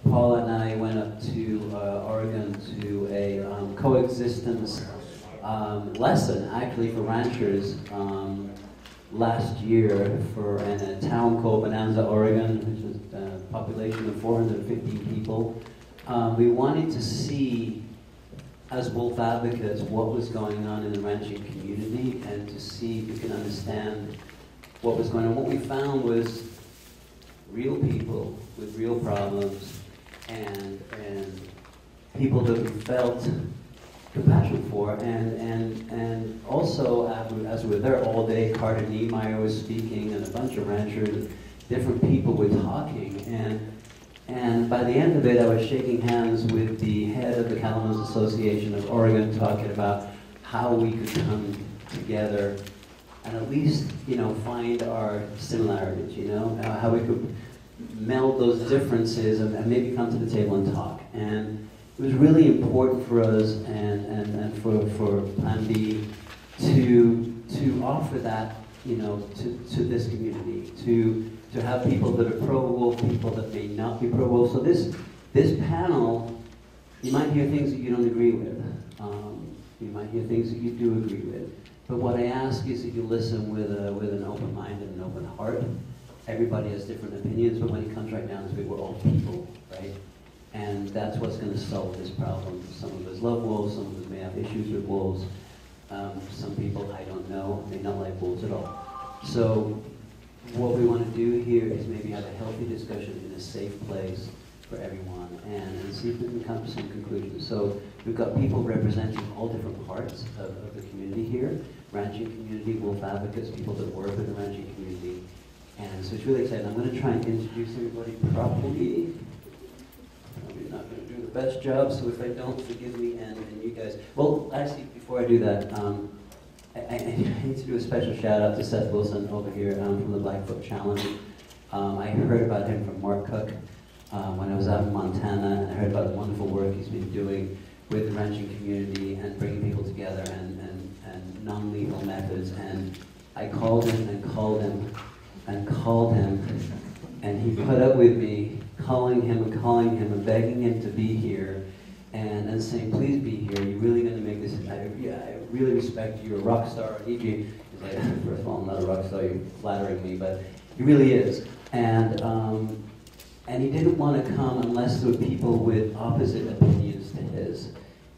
Paula and I went up to Oregon to a coexistence lesson, actually, for ranchers last year in a town called Bonanza, Oregon, which is a population of 415 people. We wanted to see, as wolf advocates, what was going on in the ranching community and to see if we could understand what was going on. What we found was real people with real problems and people that we felt compassion for, and also as we were there all day, Carter Niemeyer was speaking and a bunch of ranchers, different people were talking, and by the end of it I was shaking hands with the head of the Cattlemen's Association of Oregon, talking about how we could come together and at least, find our similarities, how we could meld those differences and maybe come to the table and talk. And it was really important for us and for Plan B to offer that, to this community, to have people that are pro-wolf, people that may not be pro-wolf. So this panel, you might hear things that you don't agree with. You might hear things that you do agree with. But what I ask is that you listen with an open mind and an open heart. Everybody has different opinions, but when it comes right down to it, we're all people, right? And that's what's going to solve this problem. Some of us love wolves, some of us may have issues with wolves. Some people, I don't know, may not like wolves at all. So what we want to do here is maybe have a healthy discussion in a safe place for everyone and see if we can come to some conclusions. So we've got people representing all different parts of the community here, ranching community, wolf advocates, people that work with the ranching community. And so it's really exciting. I'm going to try and introduce everybody properly. I'm not going to do the best job, so if I don't, forgive me and you guys. Well, actually, before I do that, I need to do a special shout out to Seth Wilson over here from the Blackfoot Challenge. I heard about him from Mark Cook when I was out in Montana, and I heard about the wonderful work he's been doing with the ranching community and bringing people together and non-lethal methods. And I called him and called him and called him, and he put up with me calling him and begging him to be here and saying, please be here, you're really going to make this, I really respect you, you're a rock star, I need you. He's like, first of all, I'm not a rock star, you're flattering me, but he really is. And he didn't want to come unless there were people with opposite opinions to his.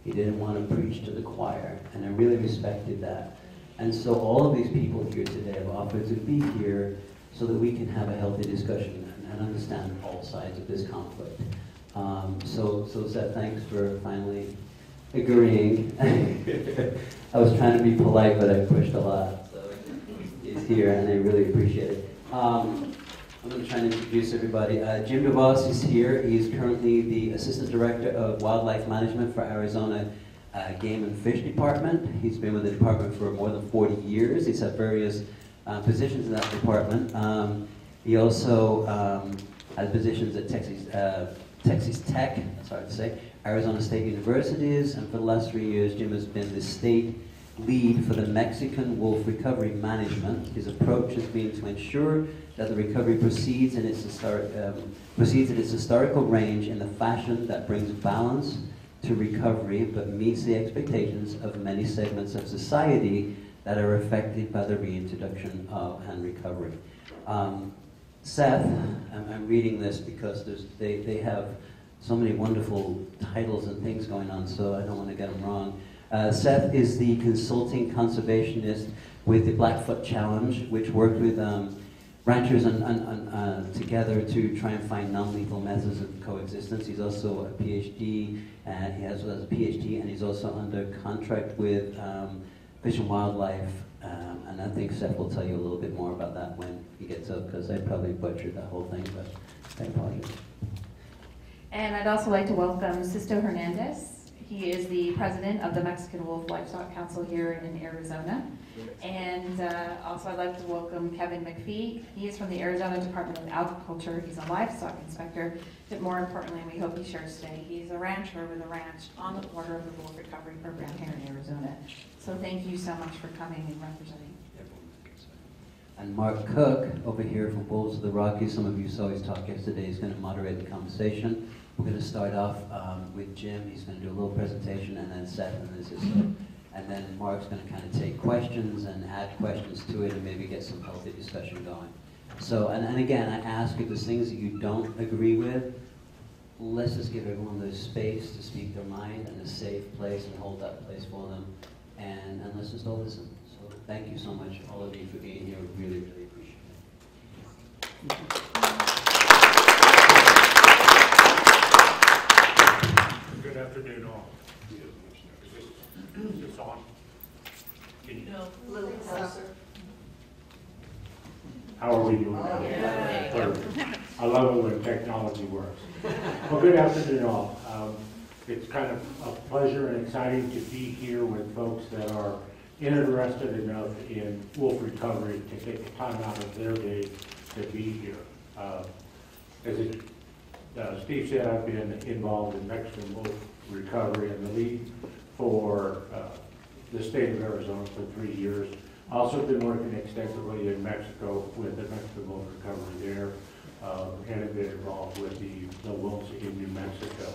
He didn't want to preach to the choir, and I really respected that. And so all of these people here today have offered to be here so that we can have a healthy discussion and understand all sides of this conflict. So Seth, thanks for finally agreeing. I was trying to be polite, but I pushed a lot. So he's here, and I really appreciate it. I'm going to try and introduce everybody. Jim DeVos is here. He's currently the Assistant Director of Wildlife Management for Arizona Game and Fish Department. He's been with the department for more than 40 years. He's had various positions in that department. He also has positions at Texas Tech, that's hard to say, Arizona State Universities, and for the last 3 years, Jim has been the state lead for the Mexican wolf recovery management. His approach has been to ensure that the recovery proceeds in its historical range in the fashion that brings balance to recovery, but meets the expectations of many segments of society that are affected by the reintroduction of and recovery. Seth, I'm reading this because they have so many wonderful titles and things going on, so I don't want to get them wrong. Seth is the consulting conservationist with the Blackfoot Challenge, which worked with ranchers together to try and find non-lethal methods of coexistence. He's also a PhD, he has a PhD, and he's also under contract with Fish and Wildlife, and I think Seth will tell you a little bit more about that when he gets up, because I probably butchered that whole thing, but I apologize. And I'd also like to welcome Sisto Hernandez. He is the president of the Mexican Wolf Livestock Council here in Arizona. And also I'd like to welcome Kevin McPhee. He is from the Arizona Department of Agriculture. He's a livestock inspector, but more importantly, and we hope he shares today, he's a rancher with a ranch on the border of the Wolf Recovery Program here in Arizona. So thank you so much for coming and representing. And Mark Cook, over here from Wolves of the Rockies, some of you saw his talk yesterday, is going to moderate the conversation. We're going to start off with Jim. He's going to do a little presentation, and then Seth, and then Sister. And then Mark's going to kind of take questions and add questions to it and maybe get some healthy discussion going. So, and again, I ask if there's things that you don't agree with, let's just give everyone the space to speak their mind and a safe place and hold that place for them. And let's just all listen. So thank you so much, all of you, for being here. Really, really appreciate it. Good afternoon, all. Is this on? Can you? No, a little closer. How are we doing? I love it when technology works. Well, good afternoon, all. It's kind of a pleasure and exciting to be here with folks that are interested enough in wolf recovery to take the time out of their day to be here. As Steve said, I've been involved in Mexican wolf recovery and the lead for the state of Arizona for 3 years. Also been working extensively in Mexico with the Mexican wolf recovery there, and have been involved with the wolves in New Mexico.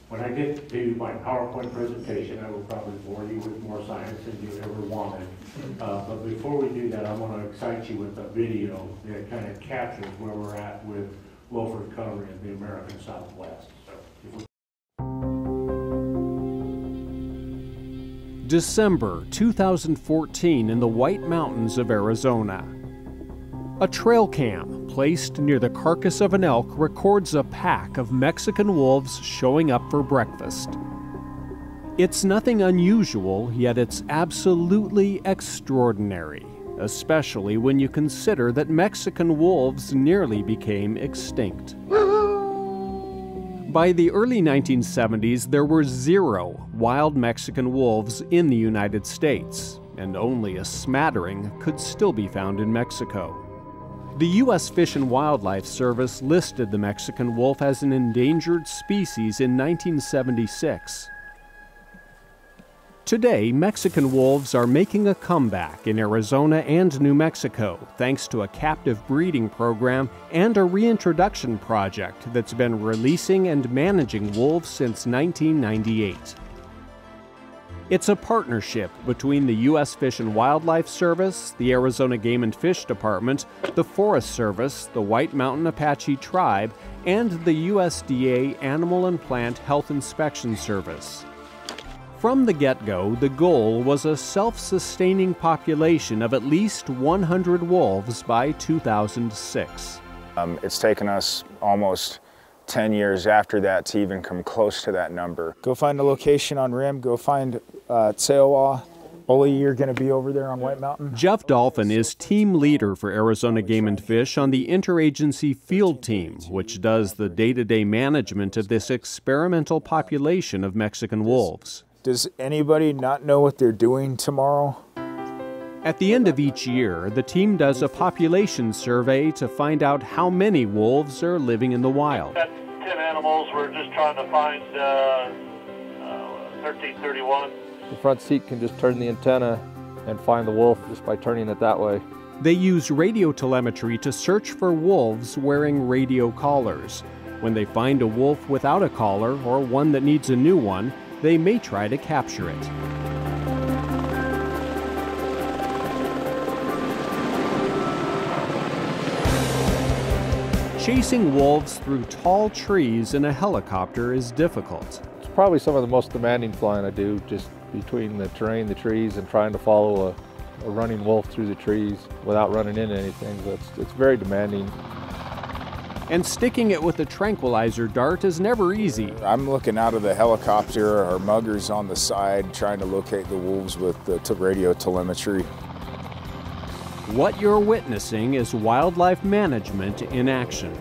When I get to my PowerPoint presentation, I will probably bore you with more science than you ever wanted. But before we do that, I want to excite you with a video that kind of captures where we're at with wolf recovery in the American Southwest. So, if we December 2014 in the White Mountains of Arizona. A trail cam placed near the carcass of an elk records a pack of Mexican wolves showing up for breakfast. It's nothing unusual, yet it's absolutely extraordinary, especially when you consider that Mexican wolves nearly became extinct. By the early 1970s, there were 0 wild Mexican wolves in the United States, and only a smattering could still be found in Mexico. The U.S. Fish and Wildlife Service listed the Mexican wolf as an endangered species in 1976. Today, Mexican wolves are making a comeback in Arizona and New Mexico thanks to a captive breeding program and a reintroduction project that's been releasing and managing wolves since 1998. It's a partnership between the U.S. Fish and Wildlife Service, the Arizona Game and Fish Department, the Forest Service, the White Mountain Apache Tribe, and the USDA Animal and Plant Health Inspection Service. From the get-go, the goal was a self-sustaining population of at least 100 wolves by 2006. It's taken us almost 10 years after that to even come close to that number. Go find a location on RIM, go find Tseowa. Ole, you're going to be over there on White Mountain. Jeff Dolphin is team leader for Arizona Game and Fish on the interagency field team, which does the day-to-day management of this experimental population of Mexican wolves. Does anybody not know what they're doing tomorrow? At the end of each year, the team does a population survey to find out how many wolves are living in the wild. That's 10 animals. We're just trying to find 1331. The front seat can just turn the antenna and find the wolf just by turning it that way. They use radio telemetry to search for wolves wearing radio collars. When they find a wolf without a collar or one that needs a new one, they may try to capture it. Chasing wolves through tall trees in a helicopter is difficult. It's probably some of the most demanding flying I do, just between the terrain, the trees, and trying to follow a running wolf through the trees without running into anything. So it's very demanding. And sticking it with a tranquilizer dart is never easy. I'm looking out of the helicopter, our muggers on the side, trying to locate the wolves with the radio telemetry. What you're witnessing is wildlife management in action.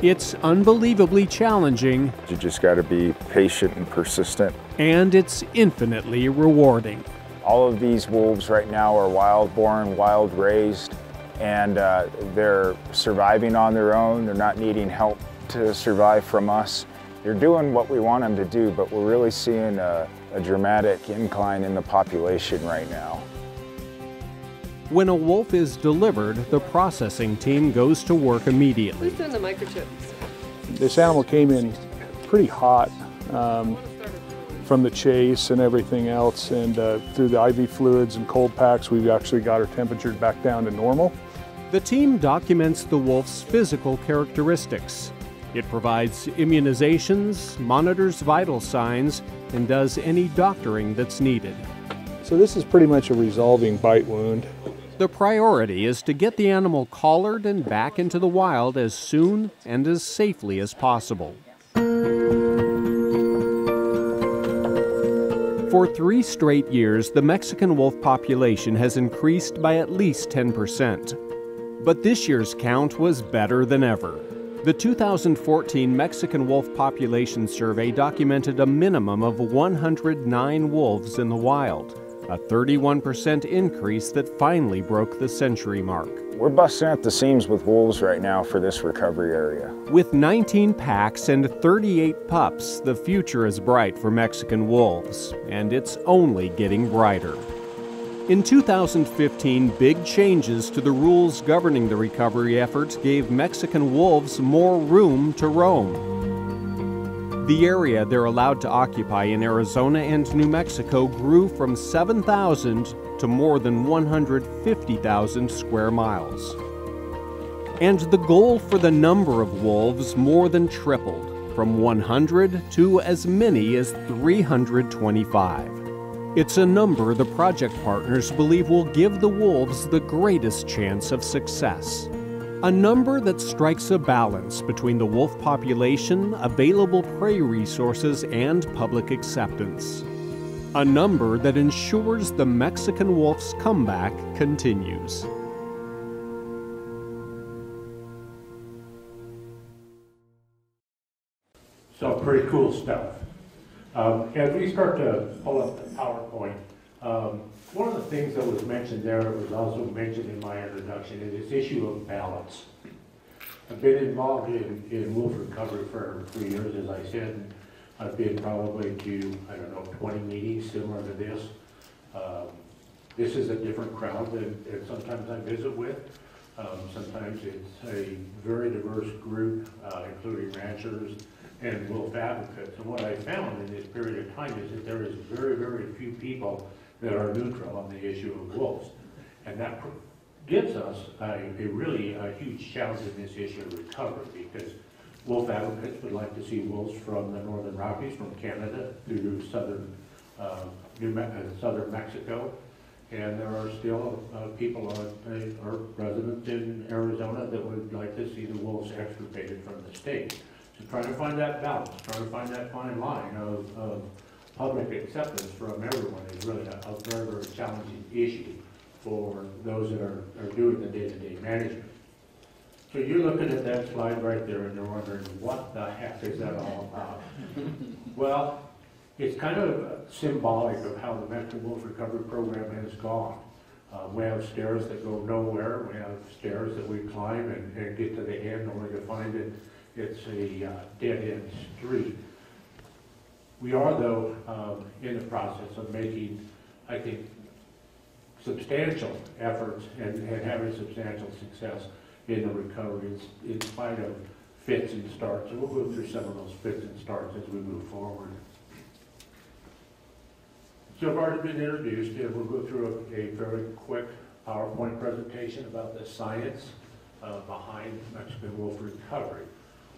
It's unbelievably challenging. You just got to be patient and persistent. And it's infinitely rewarding. All of these wolves right now are wild-born, wild-raised, and they're surviving on their own. They're not needing help to survive from us. They're doing what we want them to do, but we're really seeing a dramatic incline in the population right now. When a wolf is delivered, the processing team goes to work immediately. Who's doing the microchips? This animal came in pretty hot from the chase and everything else, and through the IV fluids and cold packs, we've actually got her temperature back down to normal. The team documents the wolf's physical characteristics. It provides immunizations, monitors vital signs, and does any doctoring that's needed. So this is pretty much a resolving bite wound. The priority is to get the animal collared and back into the wild as soon and as safely as possible. For 3 straight years, the Mexican wolf population has increased by at least 10%. But this year's count was better than ever. The 2014 Mexican wolf population survey documented a minimum of 109 wolves in the wild, a 31% increase that finally broke the century mark. We're busting at the seams with wolves right now for this recovery area. With 19 packs and 38 pups, the future is bright for Mexican wolves, and it's only getting brighter. In 2015, big changes to the rules governing the recovery efforts gave Mexican wolves more room to roam. The area they're allowed to occupy in Arizona and New Mexico grew from 7,000 to more than 150,000 square miles. And the goal for the number of wolves more than tripled, from 100 to as many as 325. It's a number the project partners believe will give the wolves the greatest chance of success. A number that strikes a balance between the wolf population, available prey resources, and public acceptance. A number that ensures the Mexican wolf's comeback continues. So pretty cool stuff. As we start to pull up the PowerPoint, one of the things that was mentioned there, it was also mentioned in my introduction, is this issue of balance. I've been involved in wolf recovery for 3 years, as I said, and I've been probably to, 20 meetings similar to this. This is a different crowd than sometimes I visit with. Sometimes it's a very diverse group, including ranchers and wolf advocates. And what I found in this period of time is that there is very, very few people that are neutral on the issue of wolves. And that gives us a huge challenge in this issue of recovery, because wolf advocates would like to see wolves from the Northern Rockies, from Canada through southern Mexico. And there are still people or residents in Arizona that would like to see the wolves extirpated from the state. So trying to find that balance, trying to find that fine line of public acceptance from everyone is really a very, very challenging issue for those that are doing the day-to-day management. So you're looking at that slide right there and you're wondering, what the heck is that all about? Well, it's kind of symbolic of how the Mexican Wolf Recovery Program has gone. We have stairs that go nowhere. We have stairs that we climb and get to the end only to find it. It's a dead-end street. We are, though, in the process of making, I think, substantial efforts and having substantial success in the recovery in spite of fits and starts. And we'll go through some of those fits and starts as we move forward. So I've already been introduced, and we'll go through a very quick PowerPoint presentation about the science behind Mexican wolf recovery.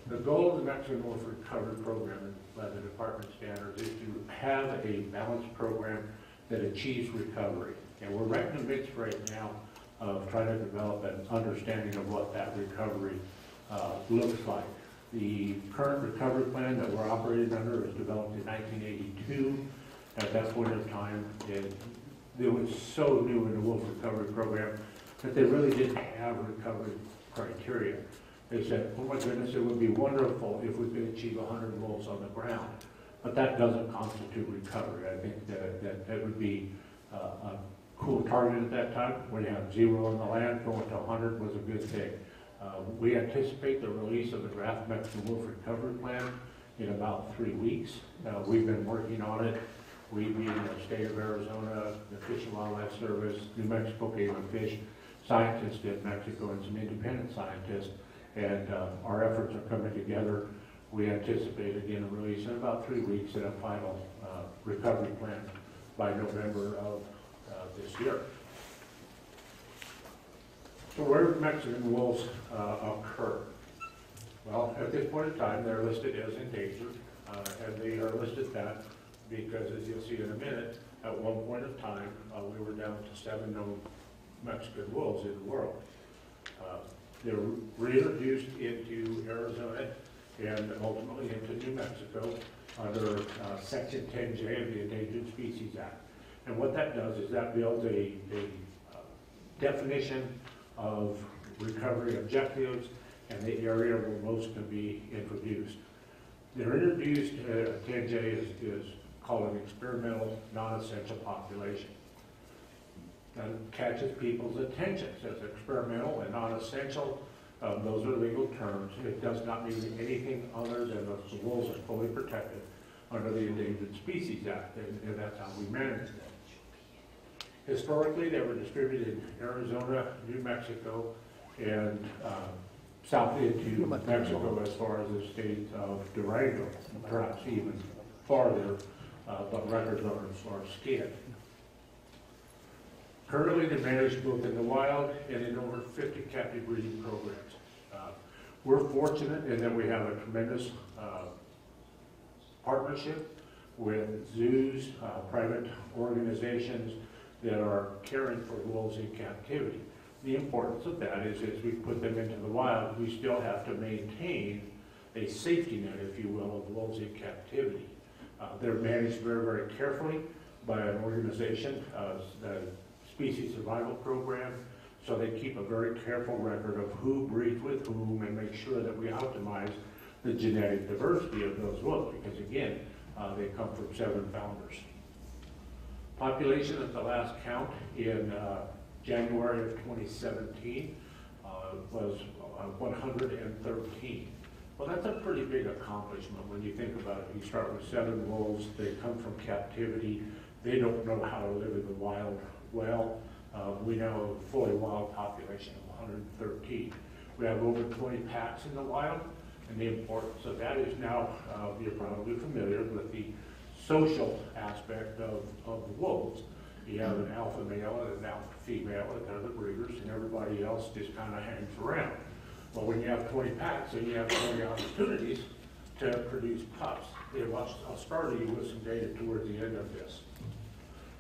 The goal of the Mexican Wolf Recovery Program by the Department standards is to have a balanced program that achieves recovery. And we're right in the midst right now of trying to develop an understanding of what that recovery looks like. The current recovery plan that we're operating under was developed in 1982. At that point in time, it was so new in the wolf recovery program that they really didn't have recovery criteria. They said, oh my goodness, it would be wonderful if we could achieve 100 wolves on the ground. But that doesn't constitute recovery. I think that would be a cool target at that time. When you have 0 on the land, going to 100 was a good thing. We anticipate the release of the draft Mexican Wolf Recovery Plan in about 3 weeks. We've been working on it. We meet in the state of Arizona, the Fish and Wildlife Service, New Mexico Game and Fish, scientists in Mexico, and some independent scientists. And our efforts are coming together We anticipate again a release in about 3 weeks and a final recovery plan by November of this year. So where do Mexican wolves occur? Well, at this point in time, they're listed as endangered, and they are listed that because, as you'll see in a minute, at one point of time, we were down to 7 known Mexican wolves in the world. They were reintroduced into Arizona and ultimately into New Mexico under Section 10J of the Endangered Species Act. And what that does is that builds a definition of recovery objectives and the area where most can be introduced. They're introduced, 10J is called an experimental non-essential population. That catches people's attention. It says experimental and non-essential. Those are legal terms. It does not mean anything other than the wolves are fully protected under the Endangered Species Act, and that's how we manage them. Historically, they were distributed in Arizona, New Mexico, and south into Mexico as far as the state of Durango, perhaps even farther, but records are scant. Currently, they're managed both in the wild and in over 50 captive breeding programs. We're fortunate in that we have a tremendous partnership with zoos, private organizations that are caring for wolves in captivity. The importance of that is as we put them into the wild, we still have to maintain a safety net, if you will, of wolves in captivity. They're managed very, very carefully by an organization, the Species Survival Program, so they keep a very careful record of who breeds with whom and make sure that we optimize the genetic diversity of those wolves, because again, they come from 7 founders. Population at the last count in January of 2017 was 113. Well, that's a pretty big accomplishment when you think about it. You start with 7 wolves, they come from captivity, they don't know how to live in the wild well. We now have a fully wild population of 113. We have over 20 packs in the wild, and the importance of that is now, you're probably familiar with the social aspect of the wolves. You have an alpha male and an alpha female, and they're the breeders, and everybody else just kind of hangs around. Well, when you have 20 packs, then you have 20 opportunities to produce pups. I'll start you with some data towards the end of this.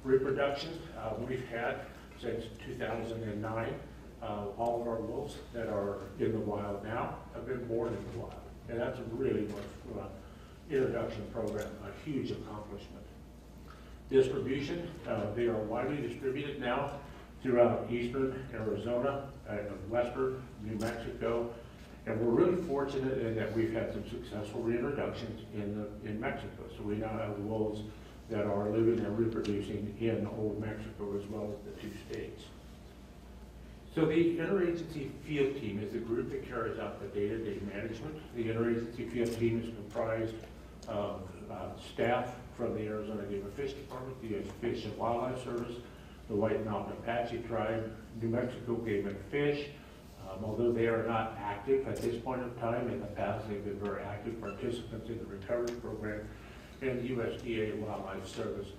Reproduction, we've had since 2009. All of our wolves that are in the wild now have been born in the wild. And that's a really much introduction program, a huge accomplishment. Distribution, they are widely distributed now throughout eastern Arizona, western New Mexico, and we're really fortunate in that we've had some successful reintroductions in Mexico. So we now have wolves that are living and reproducing in Old Mexico as well as the 2 states. So the interagency field team is the group that carries out the day-to-day management. The interagency field team is comprised of staff from the Arizona Game and Fish Department, the U.S. Fish and Wildlife Service, the White Mountain Apache Tribe, New Mexico Game and Fish. Although they are not active at this point in time, in the past they've been very active participants in the recovery program, and the USDA Wildlife Services.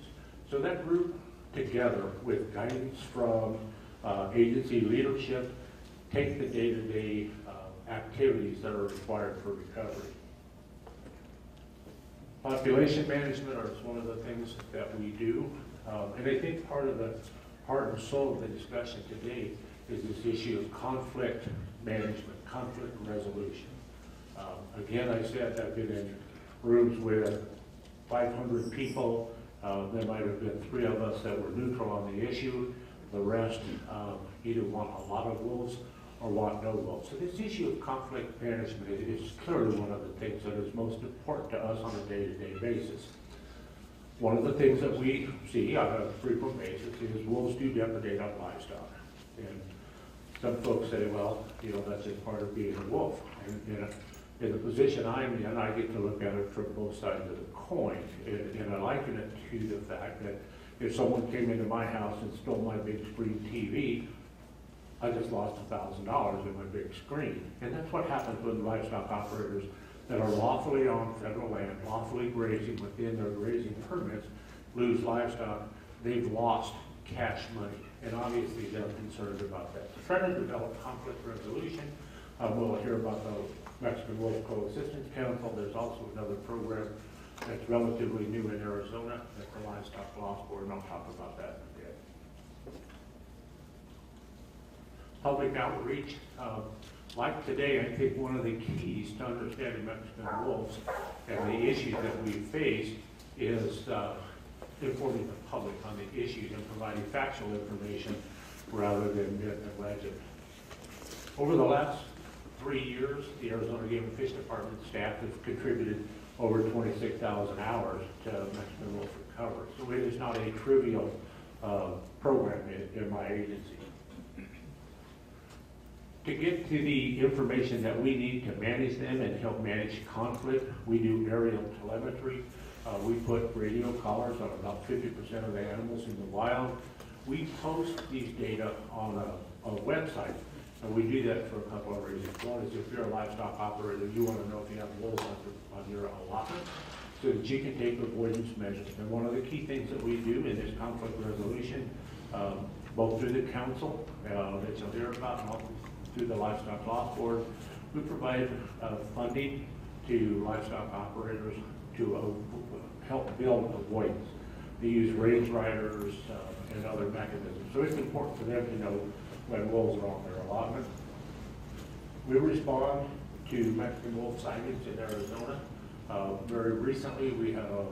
So that group, together with guidance from agency leadership, take the day-to-day activities that are required for recovery. Population management is one of the things that we do, and I think part and soul of the discussion today is this issue of conflict management, conflict resolution. Again, I said I've been in rooms with 500 people. There might have been 3 of us that were neutral on the issue. The rest either want a lot of wolves or want no wolves. So this issue of conflict management is clearly one of the things that is most important to us on a day-to-day basis. One of the things that we see on a frequent basis is wolves do depredate on livestock. And some folks say, well, that's just part of being a wolf. And in the position I'm in, I get to look at it from both sides of the coin. And I liken it to the fact that if someone came into my house and stole my big screen TV, I just lost $1,000 in my big screen. And that's what happens when livestock operators that are lawfully on federal land, lawfully grazing within their grazing permits, lose livestock, they've lost cash money. And obviously they're concerned about that. To try to develop conflict resolution, we'll hear about the Mexican Wolf Coexistence Council. There's also another program that's relatively new in Arizona, that's the Livestock Loss Board, and I'll talk about that in a bit. Public outreach. Like today, I think one of the keys to understanding Mexican wolves and the issues that we face is informing the public on the issues and providing factual information rather than myth and legend. Over the last 3 years, the Arizona Game and Fish Department staff has contributed over 26,000 hours to Mexican wolf recovery. So it is not a trivial program in my agency. To get to the information that we need to manage them and help manage conflict, we do aerial telemetry. We put radio collars on about 50% of the animals in the wild. We post these data on a website, and we do that for a couple of reasons. One is if you're a livestock operator, you want to know if you have wolves on your allotment so that you can take avoidance measures. And one of the key things that we do in this conflict resolution, both through the council that you'll hear about and also through the Livestock Loss Board, we provide funding to livestock operators to help build avoidance. They use range riders and other mechanisms. So it's important for them to know when wolves are on their allotment. We respond to Mexican wolf sightings in Arizona. Very recently, we had a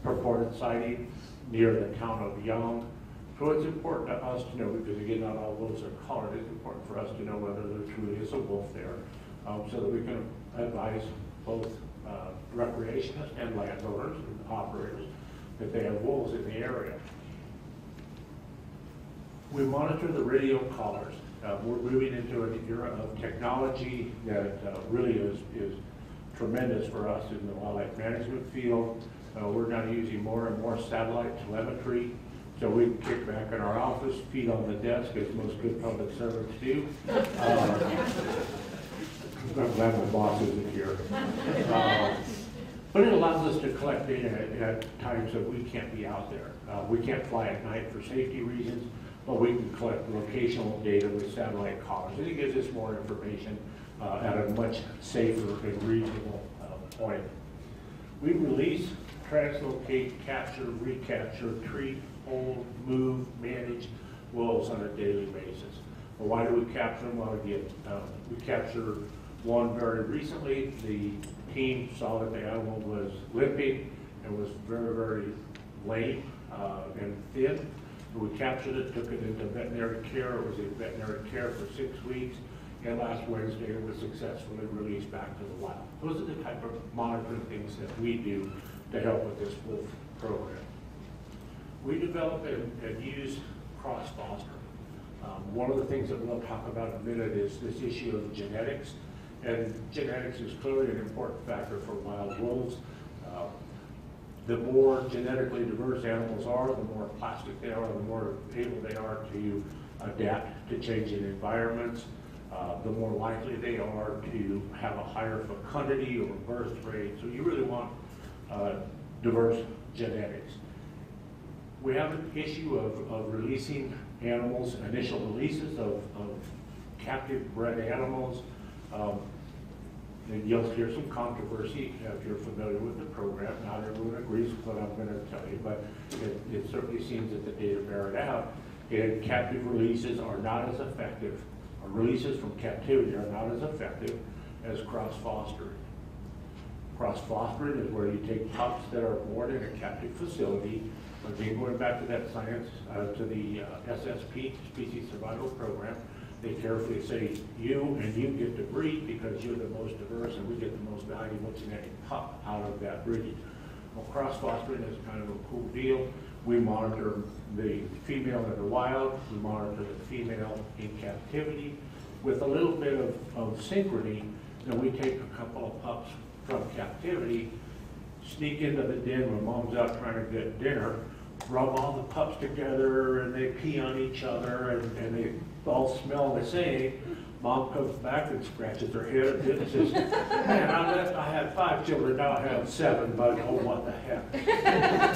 purported sighting near the town of Young. So it's important to us to know, because again, not all wolves are collared, it's important for us to know whether there truly is a wolf there, so that we can advise both recreationists and landowners and operators that they have wolves in the area. We monitor the radio collars. We're moving into an era of technology that really is tremendous for us in the wildlife management field. We're now using more and more satellite telemetry, so we can kick back in our office, feet on the desk, as most good public servants do. I'm glad my boss isn't here. But it allows us to collect data at times that we can't be out there. We can't fly at night for safety reasons, but we can collect locational data with satellite collars. And it gives us more information at a much safer and reasonable point. We release, translocate, capture, recapture, treat, hold, move, manage wolves on a daily basis. Well, why do we capture them? Well, again, we captured one very recently. The team saw that the animal was limping and was very, very lame and thin. So we captured it, took it into veterinary care. It was in veterinary care for 6 weeks, and last Wednesday it was successfully released back to the wild. Those are the type of monitoring things that we do to help with this wolf program. We develop and use cross-fostering. One of the things that we'll talk about in a minute is this issue of genetics. And genetics is clearly an important factor for wild wolves. The more genetically diverse animals are, the more plastic they are, the more able they are to adapt to changing environments, the more likely they are to have a higher fecundity or birth rate. So you really want diverse genetics. We have an issue of releasing animals, initial releases of captive bred animals. And you'll hear some controversy if you're familiar with the program. Not everyone agrees with what I'm going to tell you, but it certainly seems that the data bear it out. And captive releases are not as effective, or releases from captivity are not as effective as cross-fostering. Cross-fostering is where you take pups that are born in a captive facility. Again, going back to that science, to the SSP, Species Survival Program, they carefully say, you and you get to breed because you're the most diverse and we get the most valuable genetic pup out of that breeding. Well, cross-fostering is kind of a cool deal. We monitor the female in the wild, we monitor the female in captivity. With a little bit of synchrony, then we take a couple of pups from captivity, sneak into the den when mom's out trying to get dinner, rub all the pups together and they pee on each other and they all smell the same. Mom comes back and scratches her head and says, man, I had 5 children, now I have 7, but oh, what the heck.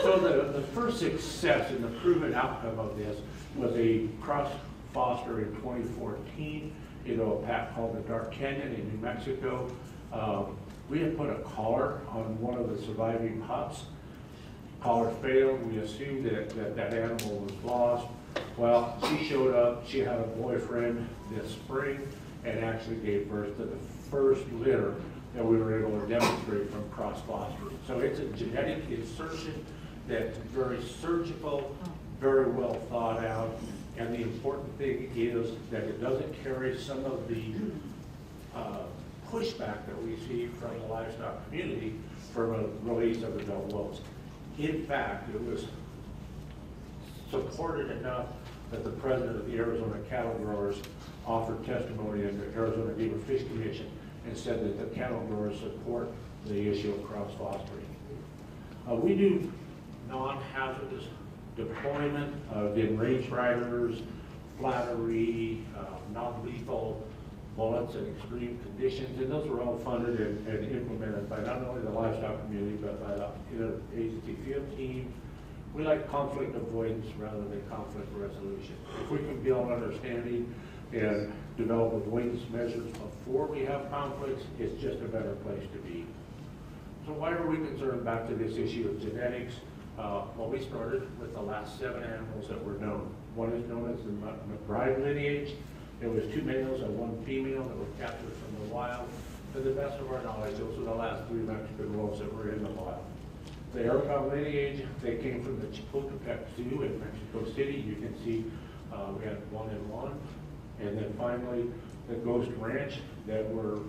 So the first success and the proven outcome of this was a cross-foster in 2014 in a pack called the Dark Canyon in New Mexico. We had put a collar on one of the surviving pups. Collar failed. We assumed that animal was lost. Well, she showed up. She had a boyfriend this spring and actually gave birth to the first litter that we were able to demonstrate from cross-fostering. So it's a genetic insertion that's very surgical, very well thought out, and the important thing is that it doesn't carry some of the pushback that we see from the livestock community for a release of adult wolves. In fact, it was supported enough that the president of the Arizona Cattle Growers offered testimony in the Arizona Game and Fish Commission and said that the cattle growers support the issue of cross-fostering. We do non-hazardous deployment in range riders, flattery, non-lethal bullets in extreme conditions, and those were all funded and implemented by not only the livestock community, but by the interagency field team. We like conflict avoidance rather than conflict resolution. If we can build understanding and develop avoidance measures before we have conflicts, it's just a better place to be. So why are we concerned back to this issue of genetics? Well, we started with the last 7 animals that were known. One is known as the McBride lineage. There was 2 males and 1 female that were captured from the wild. To the best of our knowledge, those were the last 3 Mexican wolves that were in the wild. The Aragon lineage, they came from the Chapultepec Zoo in Mexico City. You can see we had 1 and 1. And then finally, the Ghost Ranch, that were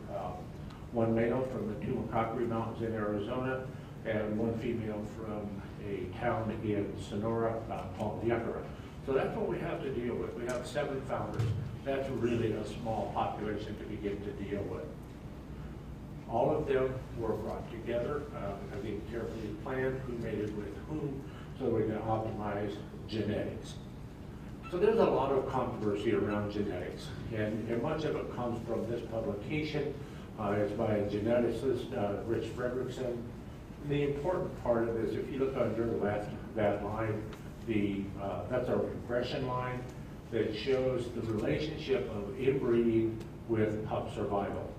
1 male from the Tumacacri Mountains in Arizona and 1 female from a town in Sonora called Yacra. So that's what we have to deal with. We have 7 founders. That's really a small population to begin to deal with. All of them were brought together, I think carefully planned, who mated with whom, so we can optimize genetics. So there's a lot of controversy around genetics, and much of it comes from this publication. It's by a geneticist, Rich Fredrickson. The important part of this, if you look on your left, that line, that's our regression line that shows the relationship of inbreeding with pup survival.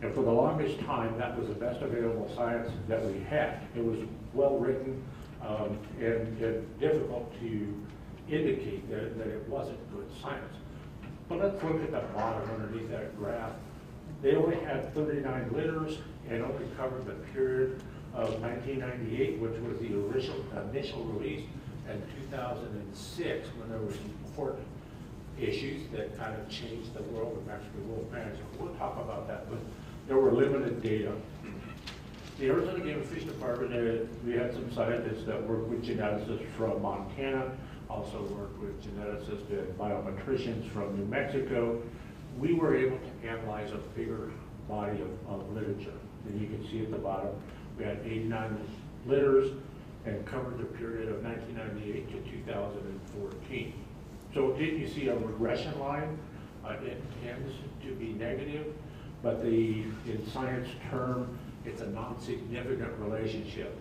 And for the longest time, that was the best available science that we had. It was well written and difficult to indicate that it wasn't good science. But let's look at the bottom underneath that graph. They only had 39 litters and only covered the period of 1998, which was the initial release, and 2006, when there were some important issues that kind of changed the world of Mexican wolf management. We'll talk about that, but there were limited data. The Arizona Game and Fish Department, we had some scientists that worked with geneticists from Montana, also worked with geneticists and biometricians from New Mexico. We were able to analyze a bigger body of literature. And you can see at the bottom, we had 89 litters and covered the period of 1998 to 2014. So did you see a regression line? It tends to be negative, but in science term, it's a non-significant relationship.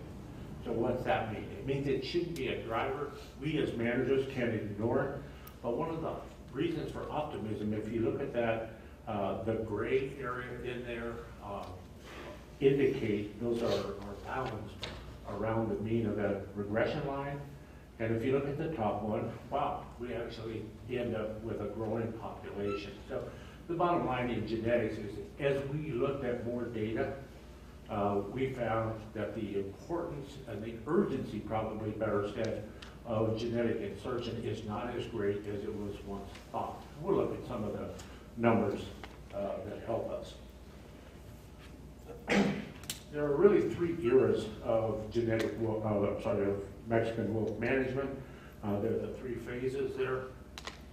So what's that mean? It means it shouldn't be a driver. We as managers can't ignore it. But one of the reasons for optimism, if you look at that, the gray area in there indicate those are bounds around the mean of that regression line. And if you look at the top one, wow, we actually end up with a growing population. So the bottom line in genetics is, as we looked at more data, we found that the importance and the urgency, probably better said, of genetic insertion is not as great as it was once thought. We'll look at some of the numbers that help us. There are really 3 eras of of Mexican wolf management. There are the 3 phases there.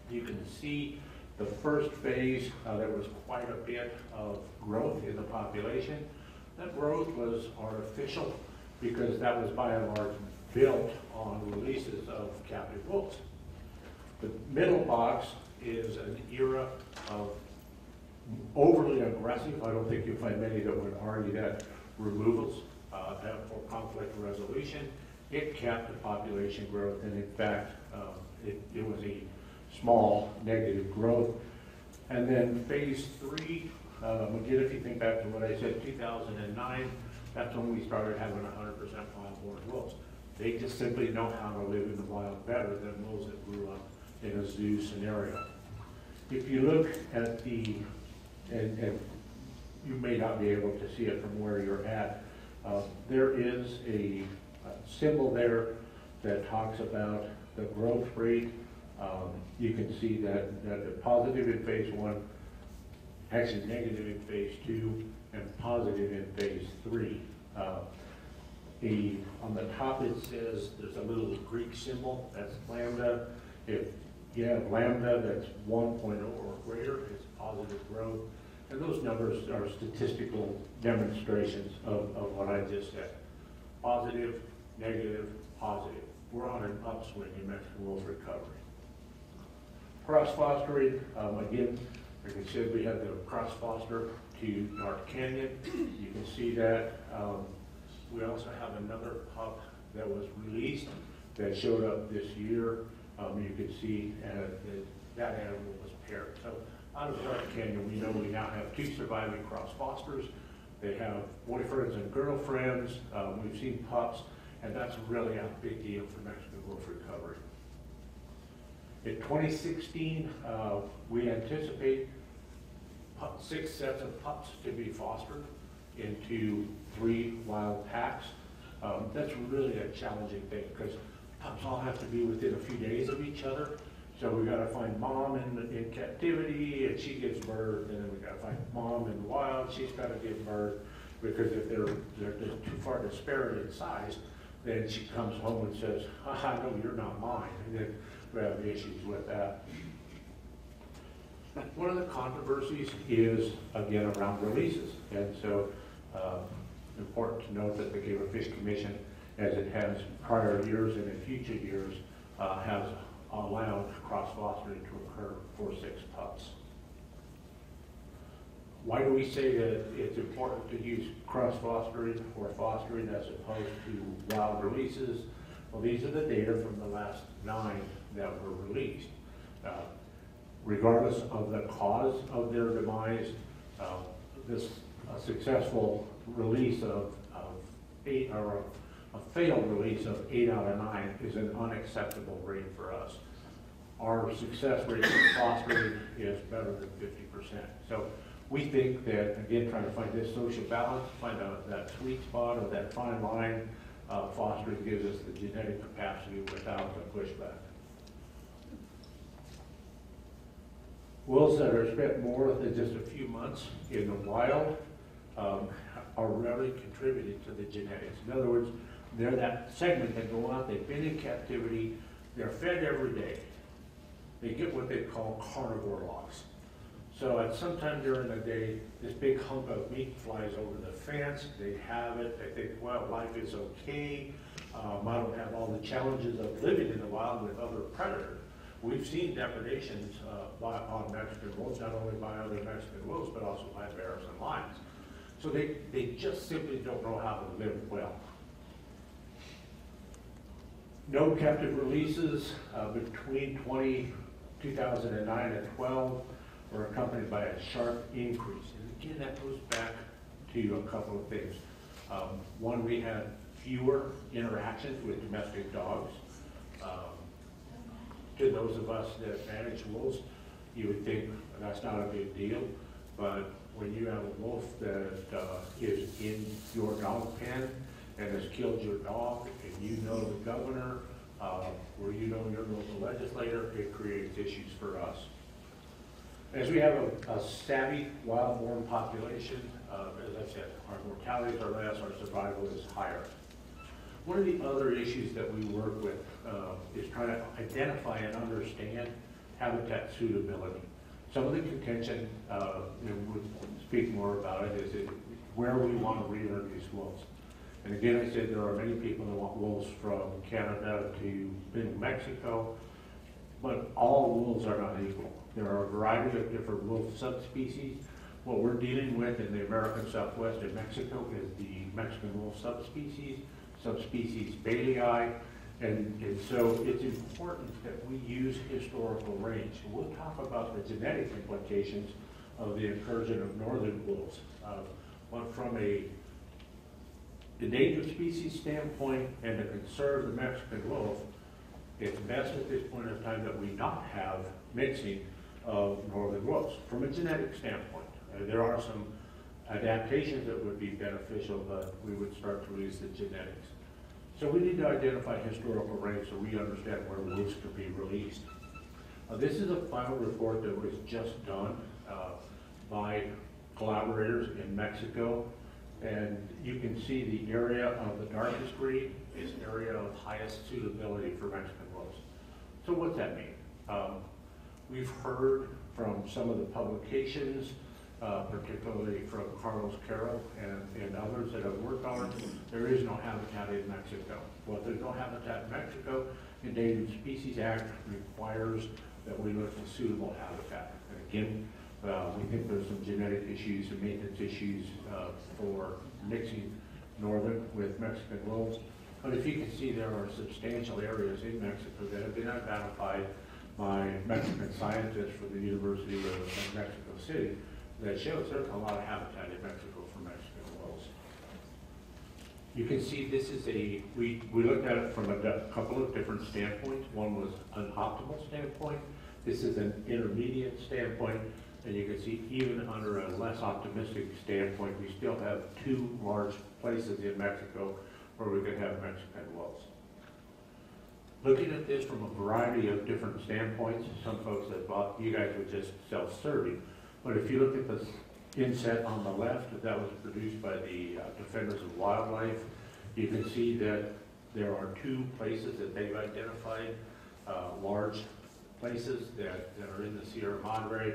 You can see the first phase, there was quite a bit of growth in the population. That growth was artificial because that was by and large built on releases of captive wolves. The middle box is an era of overly aggressive, I don't think you'll find many that would argue that, removals for conflict resolution. It capped the population growth, and in fact, it was a small negative growth. And then phase 3, again, if you think back to what I said, 2009, that's when we started having 100% wild-born wolves. They just simply know how to live in the wild better than wolves that grew up in a zoo scenario. If you look at the, and you may not be able to see it from where you're at, there is a symbol there that talks about the growth rate. You can see that positive in phase 1, actually negative in phase 2, and positive in phase 3. On the top it says there's a little Greek symbol, that's lambda. If you have lambda that's 1.0 or greater, it's positive growth. And those numbers are statistical demonstrations of what I just said. Positive, negative, positive. We're on an upswing in Mexican wolf recovery. Cross-fostering, again, like I said, we had the cross-foster to North Canyon. You can see that. We also have another pup that was released that showed up this year. You can see that animal was paired. So out of North Canyon, we know we now have 2 surviving cross-fosters. They have boyfriends and girlfriends. We've seen pups, and that's really a big deal for Mexican wolf recovery. In 2016, we anticipate 6 sets of pups to be fostered into 3 wild packs. That's really a challenging thing because pups all have to be within a few days of each other. So we got to find mom in captivity, and she gives birth, and then we got to find mom in the wild. She's got to give birth, because if they're too far disparate in size, then she comes home and says, "No, you're not mine," and then we have issues with that. One of the controversies is, again, around releases. And so important to note that the Game and Fish Commission, as it has prior years and in future years, has allowed cross-fostering to occur for 6 pups. Why do we say that it's important to use cross-fostering or fostering as opposed to wild releases? Well, these are the data from the last 9 that were released. Regardless of the cause of their demise, this successful release of 8, or a failed release of 8 out of 9 is an unacceptable rate for us. Our success rate for fostering is better than 50%. So we think that, again, trying to find this social balance, find out that sweet spot or that fine line, fostering gives us the genetic capacity without the pushback. Wolves that are spent more than just a few months in the wild are rarely contributing to the genetics. In other words, they're that segment that go out, they've been in captivity, they're fed every day. They get what they call carnivore loss. So at some time during the day, this big hunk of meat flies over the fence, they have it, they think, well, life is okay, I don't have all the challenges of living in the wild with other predators. We've seen depredations on Mexican wolves, not only by other Mexican wolves, but also by bears and lions. So they just simply don't know how to live well. No captive releases between 2009 and 12 were accompanied by a sharp increase. And again, that goes back to a couple of things. One, we had fewer interactions with domestic dogs. To those of us that manage wolves, you would think that's not a big deal, but when you have a wolf that is in your dog pen and has killed your dog, and you know the governor, or you know your local legislator, it creates issues for us. As we have a savvy wild-born population, as I said, our mortalities are less, our survival is higher. One of the other issues that we work with is trying to identify and understand habitat suitability. Some of the contention, we'll speak more about it, is where we want to rear these wolves. And again, I said there are many people that want wolves from Canada to Mexico, but all wolves are not equal. There are a variety of different wolf subspecies. What we're dealing with in the American Southwest and Mexico is the Mexican wolf subspecies Baileyii, and so it's important that we use historical range. We'll talk about the genetic implications of the incursion of northern wolves. But from a endangered species standpoint and to conserve the Mexican wolf, it's best at this point in time that we not have mixing of northern wolves from a genetic standpoint. There are some adaptations that would be beneficial, but we would start to lose the genetics. So we need to identify historical range so we understand where wolves could be released. This is a final report that was just done by collaborators in Mexico, and you can see the area of the darkest green is area of highest suitability for Mexican wolves. So what's that mean? We've heard from some of the publications, particularly from Carlos Caro and others that have worked on it, there is no habitat in Mexico. Well, if there's no habitat in Mexico, Endangered Species Act requires that we look for suitable habitat. And again, we think there's some genetic issues and maintenance issues for mixing northern with Mexican wolves. But if you can see, there are substantial areas in Mexico that have been identified by Mexican scientists from the University of Mexico City that shows there's a lot of habitat in Mexico for Mexican wolves. You can see this is we looked at it from a couple of different standpoints. One was an optimal standpoint. This is an intermediate standpoint. And you can see even under a less optimistic standpoint, we still have two large places in Mexico where we could have Mexican wolves. Looking at this from a variety of different standpoints, some folks that thought you guys were just self-serving. But if you look at this inset on the left, that was produced by the Defenders of Wildlife, you can see that there are two places that they've identified, large places that are in the Sierra Madre.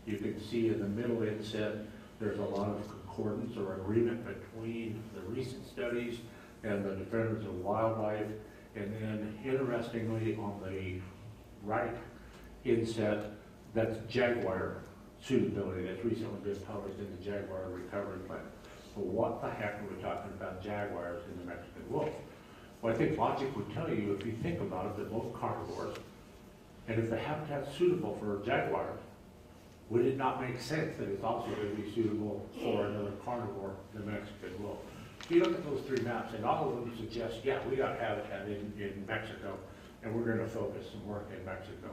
You can see in the middle inset, there's a lot of concordance or agreement between the recent studies and the Defenders of Wildlife. And then interestingly, on the right inset, that's jaguar suitability that's recently been published in the Jaguar Recovery Plan. So what the heck are we talking about jaguars in the Mexican wolf? Well, I think logic would tell you, if you think about it, they're both carnivores. And if the habitat's suitable for jaguars, would it not make sense that it's also going to be suitable for another carnivore, the Mexican wolf? If you look at those three maps, and all of them suggest, yeah, we got habitat in Mexico, and we're going to focus some work in Mexico.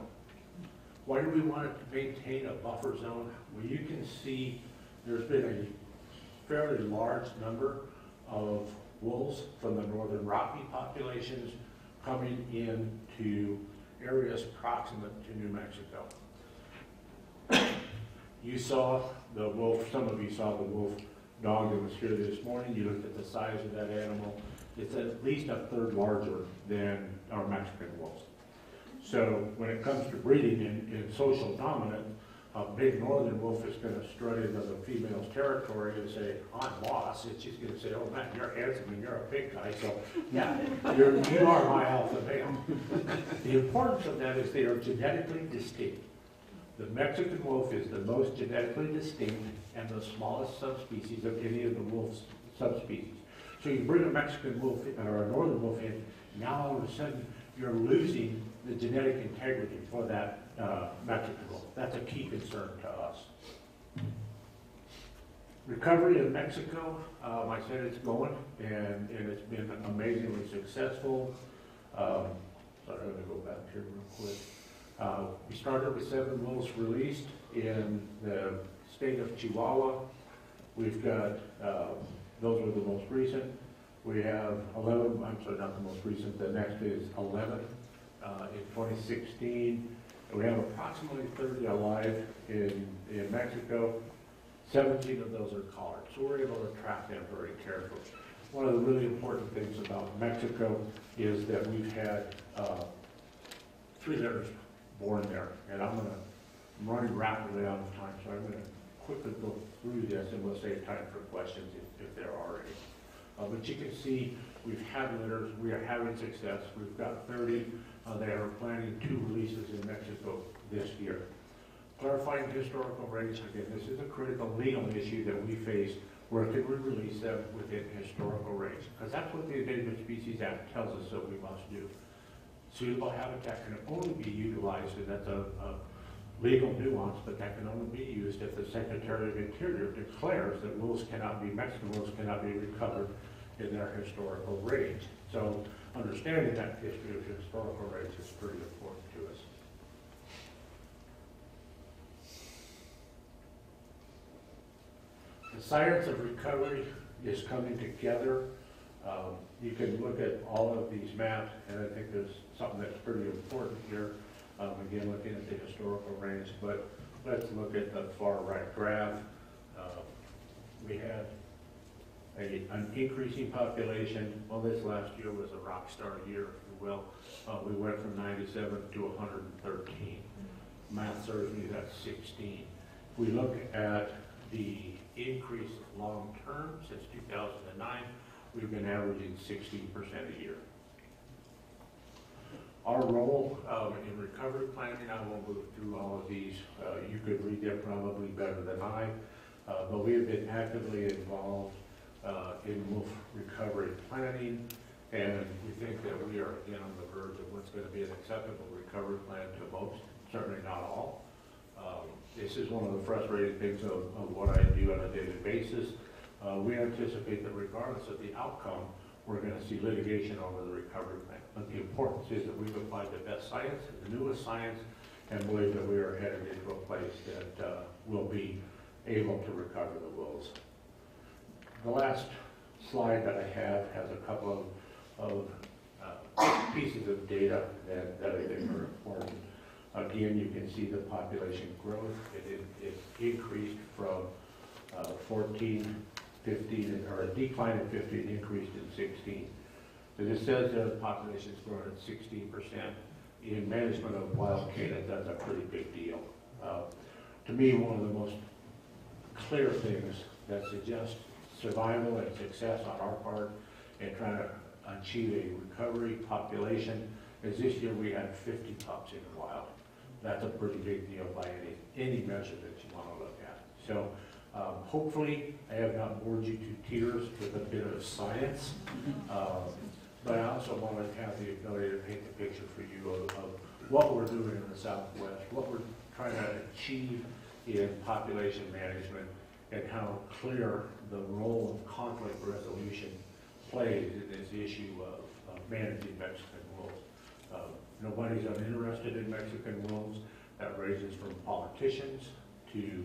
Why do we want to maintain a buffer zone? Well, you can see there's been a fairly large number of wolves from the northern Rocky populations coming into areas proximate to New Mexico. You saw the wolf, some of you saw the wolf dog that was here this morning. You looked at the size of that animal. It's at least a third larger than our Mexican wolves. So when it comes to breeding in social dominance, a big northern wolf is going to strut into the female's territory and say, I'm boss. And she's going to say, oh man, you're handsome and you're a big guy. So yeah, you are my alpha male. The importance of that is they are genetically distinct. The Mexican wolf is the most genetically distinct and the smallest subspecies of any of the wolf subspecies. So you bring a Mexican wolf or a northern wolf in, now all of a sudden you're losing the genetic integrity for that Mexican wolf. That's a key concern to us. Recovery in Mexico, I said it's going, and it's been amazingly successful. Sorry, I'm going to go back here real quick. We started with 7 wolves released in the state of Chihuahua. We've got, those are the most recent. We have 11, I'm sorry, not the most recent, the next is 11 in 2016. And we have approximately 30 alive in Mexico. 17 of those are collared, so we're able to track them very carefully. One of the really important things about Mexico is that we've had 3 litters born there, and I'm running rapidly out of time, so I'm going to quickly go through this, and we'll save time for questions if there are any. But you can see we've had litters, we are having success. We've got 30. They are planning 2 releases in Mexico this year. Clarifying historical rates, again, this is a critical legal issue that we face. Where can we release them within historical rates? Because that's what the Endangered Species Act tells us that we must do. Suitable habitat can only be utilized, and that's a legal nuance, but that can only be used if the Secretary of Interior declares that Mexican wolves cannot be recovered in their historical range. So understanding that history of historical rates is pretty important to us. The science of recovery is coming together. You can look at all of these maps, and I think there's something that's pretty important here. Again, looking at the historical range, but let's look at the far right graph. We had an increasing population. Well, this last year was a rock star year, if you will. We went from 97 to 113. Math serves me, that's 16. If we look at the increase long term since 2009, we've been averaging 16% a year. Our role in recovery planning, I won't move through all of these. You could read them probably better than I, but we have been actively involved in wolf recovery planning, and we think that we are again on the verge of what's going to be an acceptable recovery plan to most, certainly not all. This is one of the frustrating things of what I do on a daily basis. We anticipate that regardless of the outcome, we're going to see litigation over the recovery plan. But the importance is that we've applied the best science, the newest science, and believe that we are headed into a place that will be able to recover the wolves. The last slide that I have has a couple of pieces of data that I think are important. Again, you can see the population growth. It increased from 14, 15, or a decline in 15, increased in 16. So this says that the population's grown at 16%. In management of wild canids, that's a pretty big deal. To me, one of the most clear things that suggest survival and success on our part in trying to achieve a recovery population is this year we had 50 pups in the wild. That's a pretty big deal by any measure that you want to look at. So hopefully I have not bored you to tears with a bit of science, but I also want to have the ability to paint the picture for you of what we're doing in the Southwest, what we're trying to achieve in population management, and how clear the role of conflict resolution plays in this issue of managing Mexican wolves. Nobody's uninterested in Mexican wolves. That ranges from politicians to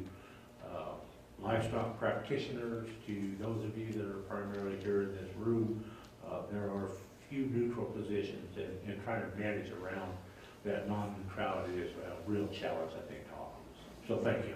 livestock practitioners to those of you that are primarily here in this room. There are few neutral positions, and trying to manage around that non-neutrality is a real challenge, I think, to all of us. So thank you.